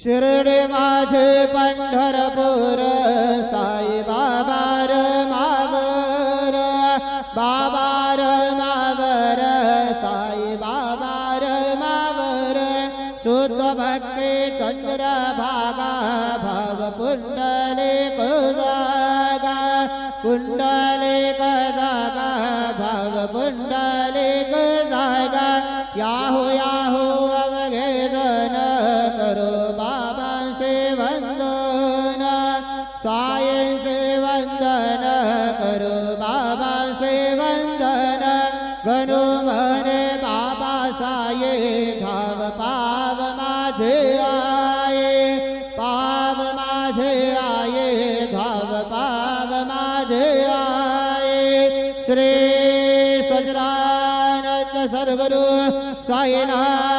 शिर्डी माझे पंढरपूर साई बाबा र मावर बाबा र मावर साई बाबा र मावर शुद्ध भक्ती चंद्र भागा भाव पुंडलिक जागा पुंडलिक जागा भाव पुंडलिक जागा याहो याहो अवघे जन करो बाबा से वंदन साई से वंदन करो बाबा से वंदन गणो मने बाबा साये धाव पाव माझे आये पाव माझे आये धाव पाव माझे आये श्री सच्चिदानंद सद्गुरु साईनाथ